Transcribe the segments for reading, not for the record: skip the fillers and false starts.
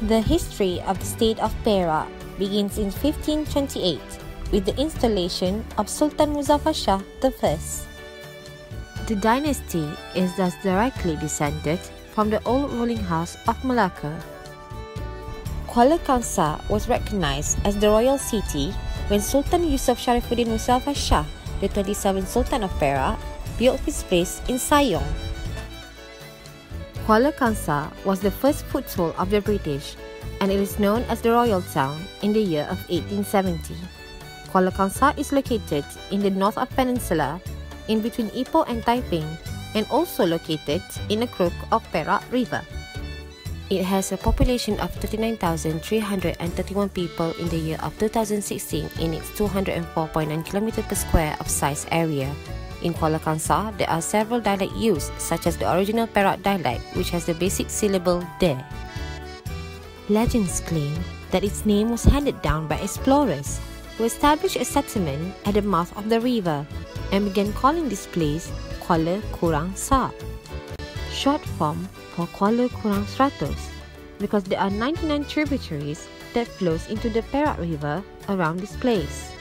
The history of the state of Perak begins in 1528 with the installation of Sultan Muzaffar Shah I. The dynasty is thus directly descended from the old ruling house of Malacca. Kuala Kangsar was recognized as the royal city when Sultan Yusuf Sharifuddin Muzaffar Shah, the 27th Sultan of Perak, built his place in Sayong. Kuala Kangsar was the first foothold of the British, and it is known as the Royal Town in the year of 1870. Kuala Kangsar is located in the north of Peninsula, in between Ipoh and Taiping, and also located in a crook of Perak River. It has a population of 39,331 people in the year of 2016 in its 204.9 km per square of size area. In Kuala Kangsar, there are several dialects used, such as the original Perak dialect, which has the basic syllable de. Legends claim that its name was handed down by explorers who established a settlement at the mouth of the river and began calling this place Kuala Kurang Sar, short form for Kuala Kurang Seratus, because there are 99 tributaries that flows into the Perak River around this place.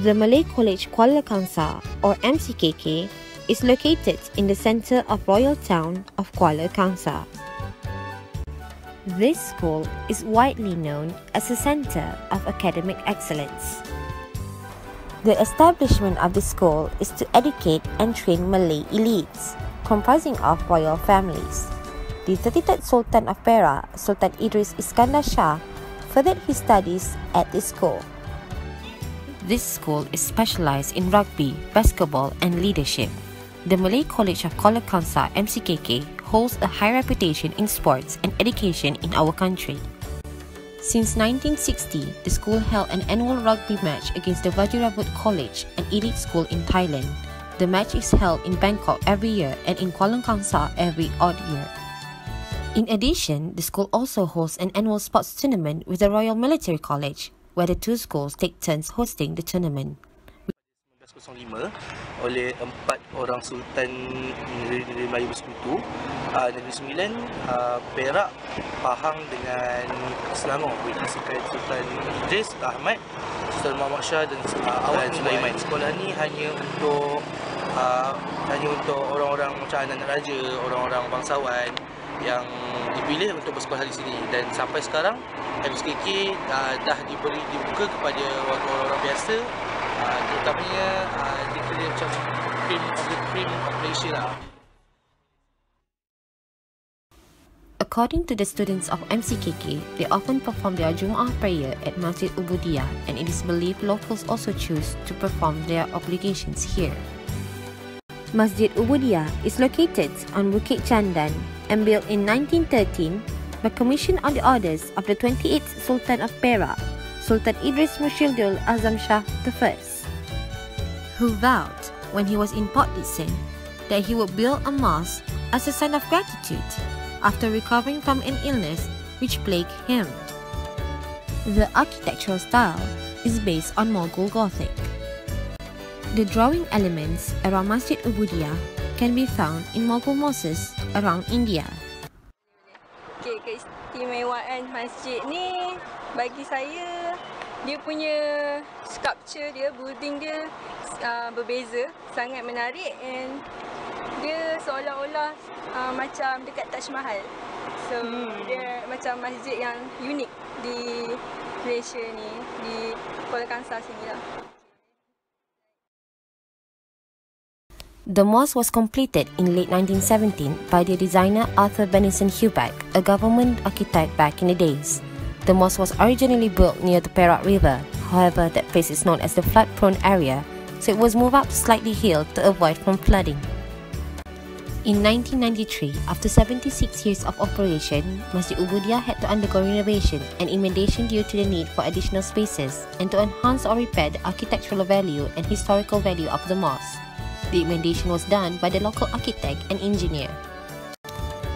The Malay College Kuala Kangsar, or MCKK, is located in the centre of Royal Town of Kuala Kangsar. This school is widely known as a centre of academic excellence. The establishment of the school is to educate and train Malay elites, comprising of royal families. The 33rd Sultan of Perak, Sultan Idris Iskandar Shah, furthered his studies at this school. This school is specialized in rugby, basketball, and leadership. The Malay College of Kuala Kangsar MCKK holds a high reputation in sports and education in our country. Since 1960, the school held an annual rugby match against the Vajirabut College, an elite school in Thailand. The match is held in Bangkok every year and in Kuala Kangsar every odd year. In addition, the school also hosts an annual sports tournament with the Royal Military College, where the two schools take turns hosting the tournament. 1905 oleh 4 orang sultan negeri Melayu Bersekutu. Negeri Sembilan, Perak, Pahang dengan Selangor, which is Sultan Idris, Ahmad, Sultan Muhammad Shah dan Sulaiman. Sekolah ni hanya untuk orang-orang macam anak raja, orang-orang bangsawan yang dipilih untuk bersekolah di sini, dan sampai sekarang MCKK dah dibuka kepada orang-orang biasa, terutamanya dikira macam cream of Malaysia lah. According to the students of MCKK, they often perform their Jumu'ah prayer at Masjid Ubudiyah, and it is believed locals also choose to perform their obligations here. Masjid Ubudiyah is located on Bukit Chandan and built in 1913 by commission on the orders of the 28th Sultan of Perak, Sultan Idris Mushildul Azam Shah I, who vowed when he was in Port Dickson that he would build a mosque as a sign of gratitude after recovering from an illness which plagued him. The architectural style is based on Mughal Gothic. The drawing elements around Masjid Ubudiyah can be found in Mughal mosques around India. Okay, keistimewaan masjid ni bagi saya, dia punya sculpture dia, building dia berbeza, sangat menarik, and dia seolah-olah macam dekat Taj Mahal. So dia macam masjid yang unik di Malaysia ni, di Kuala Kangsar sini lah. The mosque was completed in late 1917 by the designer Arthur Benison Huback, a government architect back in the days. The mosque was originally built near the Perak River. However, that place is known as the flood-prone area, so it was moved up slightly hill to avoid from flooding. In 1993, after 76 years of operation, Masjid Ubudiyah had to undergo renovation and emendation due to the need for additional spaces and to enhance or repair the architectural value and historical value of the mosque. The emendation was done by the local architect and engineer.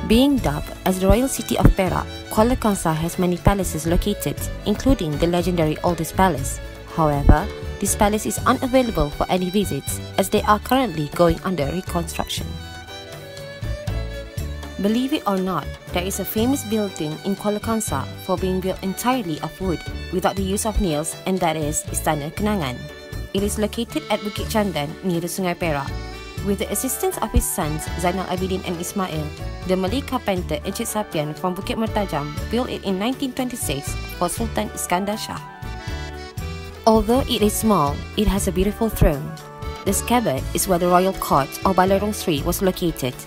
Being dubbed as the Royal City of Perak, Kuala Kangsar has many palaces located, including the legendary Oldest Palace. However, this palace is unavailable for any visits as they are currently going under reconstruction. Believe it or not, there is a famous building in Kuala Kangsar for being built entirely of wood without the use of nails, and that is Istana Kenangan. It is located at Bukit Chandan near the Sungai Perak. With the assistance of his sons Zainal Abidin and Ismail, the Malay carpenter Encik Sapian from Bukit Mertajam built it in 1926 for Sultan Iskandar Shah. Although it is small, it has a beautiful throne. The scabbard is where the royal court or Balarong Sri was located.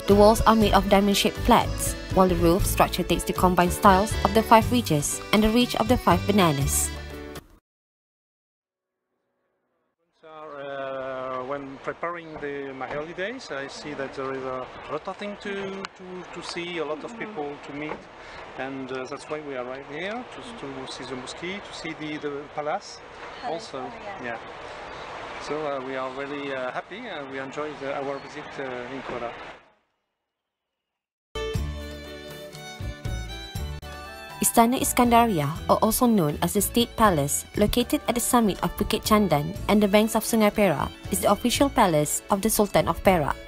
The walls are made of diamond-shaped plats, while the roof structure takes the combined styles of the 5 ridges and the ridge of the 5 bananas. When preparing my holidays, I see that there is a lot of things to see, a lot of people to meet, and that's why we are right here to see the mosque, to see the palace also. Yeah. So we are really happy and we enjoy our visit in Kuala. Istana Iskandaria, or also known as the State Palace, located at the summit of Bukit Chandan and the banks of Sungai Perak, is the official palace of the Sultan of Perak.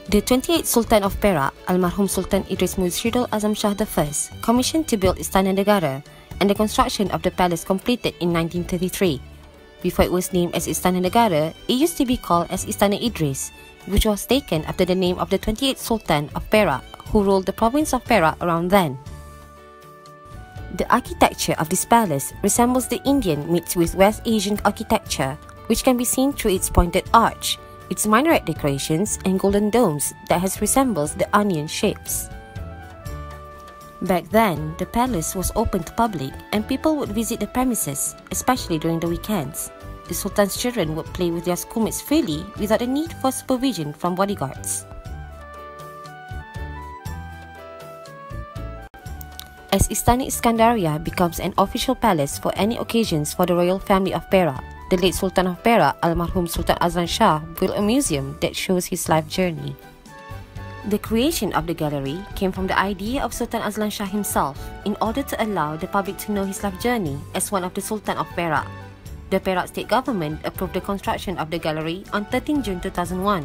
The 28th Sultan of Perak, Almarhum Sultan Idris Mursyidul Azam Shah I, commissioned to build Istana Negara, and the construction of the palace completed in 1933. Before it was named as Istana Negara, it used to be called as Istana Idris, which was taken after the name of the 28th Sultan of Perak, who ruled the province of Perak around then. The architecture of this palace resembles the Indian mixed with West Asian architecture, which can be seen through its pointed arch, its minaret decorations and golden domes that resembles the onion shapes. Back then, the palace was open to public and people would visit the premises, especially during the weekends. The Sultan's children would play with their schoolmates freely without the need for supervision from bodyguards. As Istana Iskandaria becomes an official palace for any occasions for the royal family of Perak, the late Sultan of Perak, Almarhum Sultan Azlan Shah, built a museum that shows his life journey. The creation of the gallery came from the idea of Sultan Azlan Shah himself in order to allow the public to know his life journey as one of the Sultan of Perak. The Perak state government approved the construction of the gallery on 13 June 2001.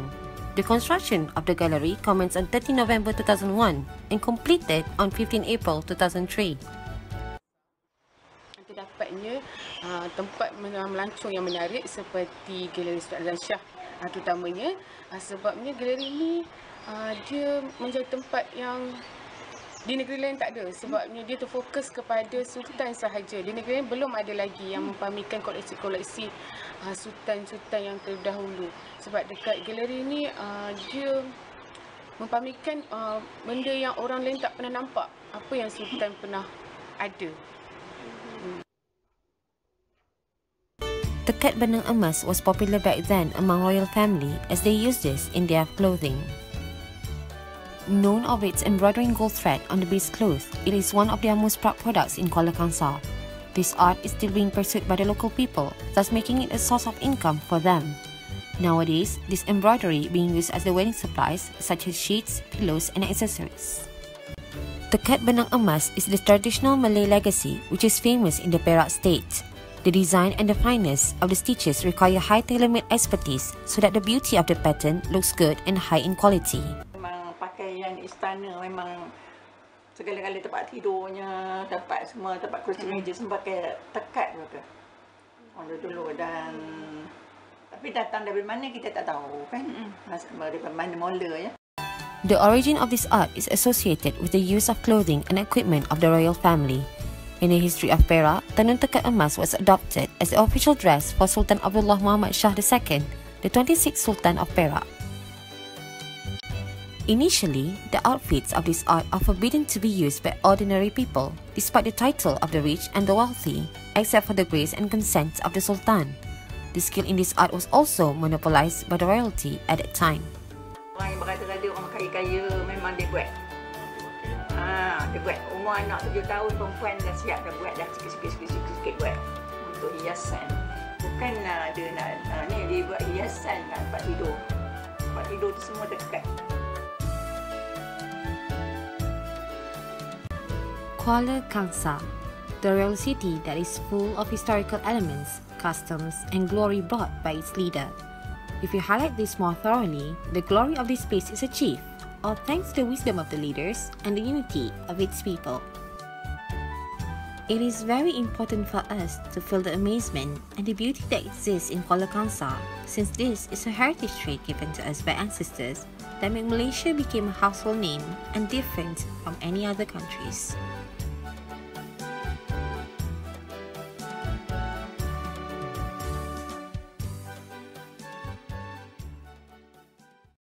The construction of the gallery commenced on 13 November 2001 and completed on 15 April 2003. Terdapatnya tempat melancong yang menarik seperti Galeri Sultan Azlan Shah, terutamanya sebabnya galeri ini dia menjadi tempat yang di negeri lain tak ada, sebabnya dia terfokus kepada sultan sahaja. Di negeri lain belum ada lagi yang mempamerkan koleksi-koleksi sultan-sultan yang terdahulu. Sebab dekat galeri ini dia mempamerkan benda yang orang lain tak pernah nampak, apa yang sultan pernah ada. Tekat benang emas was popular back then among royal family as they used this in their clothing. Known of its embroidering gold thread on the base cloth, it is one of their most proud products in Kuala Kangsar. This art is still being pursued by the local people, thus making it a source of income for them. Nowadays, this embroidery being used as the wedding supplies such as sheets, pillows and accessories. Tekat benang emas is the traditional Malay legacy which is famous in the Perak state. The design and the fineness of the stitches require high tailor-made expertise so that the beauty of the pattern looks good and high in quality. Pakaian istana memang segala-gala tempat tidurnya, tempat semua, tempat kursi meja semua pakai tekat betul. Orang dulu dan tapi datang dari mana kita tak tahu kan. Dari mana mula ya. The origin of this art is associated with the use of clothing and equipment of the royal family. In the history of Perak, tenun tekat emas was adopted as the official dress for Sultan Abdullah Muhammad Shah II, the 26th Sultan of Perak. Initially, the outfits of this art are forbidden to be used by ordinary people, despite the title of the rich and the wealthy, except for the grace and consent of the Sultan. The skill in this art was also monopolized by the royalty at that time. Orang yang berada-ada orang kaya-kaya memang dia buat. Dia buat. Umur anak 7 tahun perempuan dah siap dah buat dah sikit-sikit buat untuk hiasan. Bukan dia nak ni dia buat hiasan kat tempat tidur. Tempat tidur tu semua dekat. Kuala Kangsar, the royal city that is full of historical elements, customs, and glory brought by its leader. If you highlight this more thoroughly, the glory of this place is achieved all thanks to the wisdom of the leaders and the unity of its people. It is very important for us to feel the amazement and the beauty that exists in Kuala Kangsar, since this is a heritage trait given to us by ancestors that made Malaysia become a household name and different from any other countries.